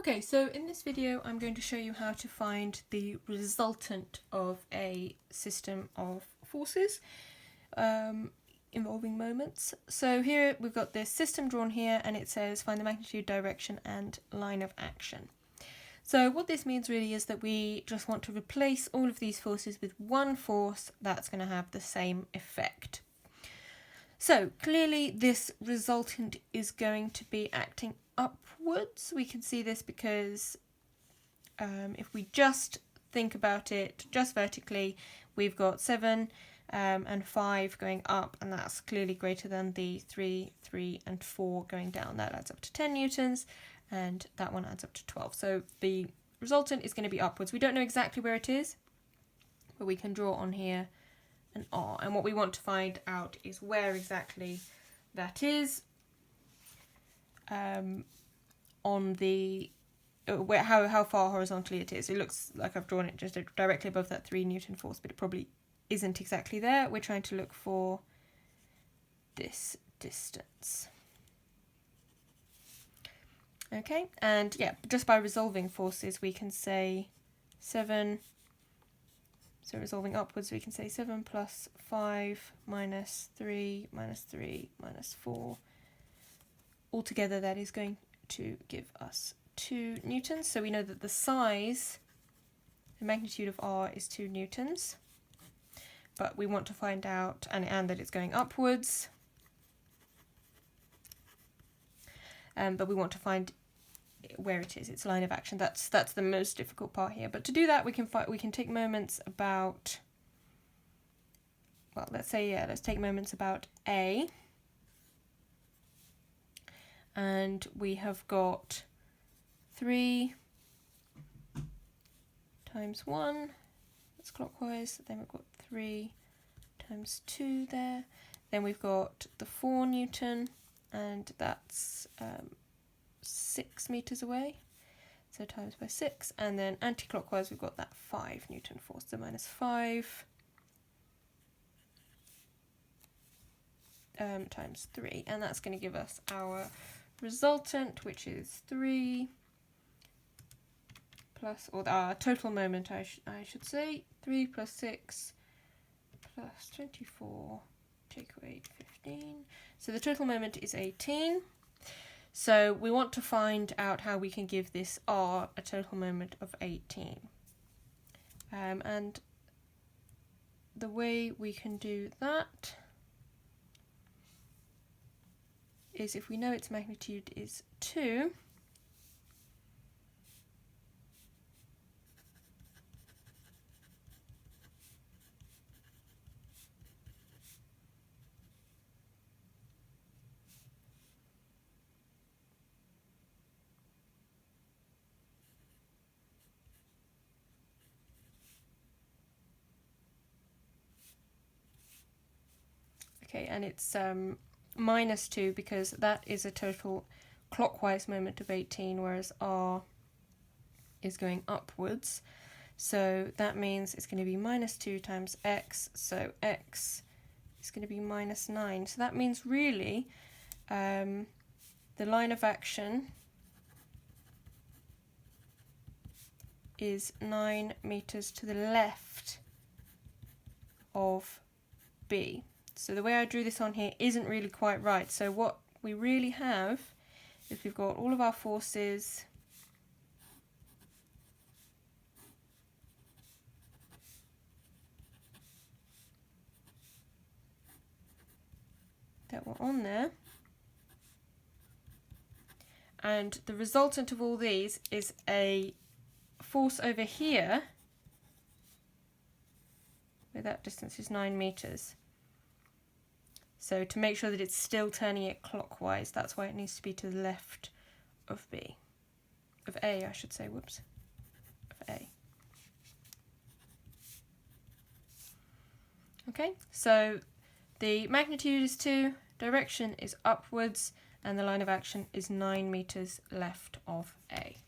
Okay, so in this video I'm going to show you how to find the resultant of a system of forces involving moments. So here we've got this system drawn here and it says find the magnitude, direction and line of action. So what this means really is that we just want to replace all of these forces with one force that's going to have the same effect. So clearly this resultant is going to be acting upwards. We can see this because if we just think about it just vertically, we've got 7 and 5 going up, and that's clearly greater than the 3, 3 and 4 going down. That adds up to 10 newtons and that one adds up to 12. So the resultant is going to be upwards. We don't know exactly where it is, but we can draw on here an R, and what we want to find out is where exactly that is on the how far horizontally it is. It looks like I've drawn it just directly above that 3 Newton force, but it probably isn't exactly there. We're trying to look for this distance. Okay, and yeah, just by resolving forces we can say 7, so resolving upwards we can say 7 plus 5 minus 3 minus 3 minus 4. Altogether that is going to give us 2 newtons. So we know that the size, the magnitude of R is 2 newtons, but we want to find out, and that it's going upwards, but we want to find where it is, its line of action. That's the most difficult part here. But to do that we can take moments about, well, let's take moments about A, and we have got 3 times 1, that's clockwise, then we've got 3 times 2 there, then we've got the 4 Newton, and that's 6 meters away, so times by 6, and then anti-clockwise we've got that 5 Newton force, so minus 5 times 3, and that's going to give us our resultant, which is 3 plus, or our total moment I should say, 3 plus 6 plus 24, take away 15, so the total moment is 18. So we want to find out how we can give this R a total moment of 18. And the way we can do that is, if we know its magnitude is 2, okay, and it's minus 2 because that is a total clockwise moment of 18, whereas R is going upwards. So that means it's going to be minus 2 times x, so x is going to be minus 9. So that means really the line of action is 9 meters to the left of B. So the way I drew this on here isn't really quite right. So what we really have is we've got all of our forces that were on there, and the resultant of all these is a force over here where that distance is 9 meters. So to make sure that it's still turning it clockwise, that's why it needs to be to the left of B. Of A, I should say, whoops. Of A. Okay, so the magnitude is 2, direction is upwards, and the line of action is 9 meters left of A.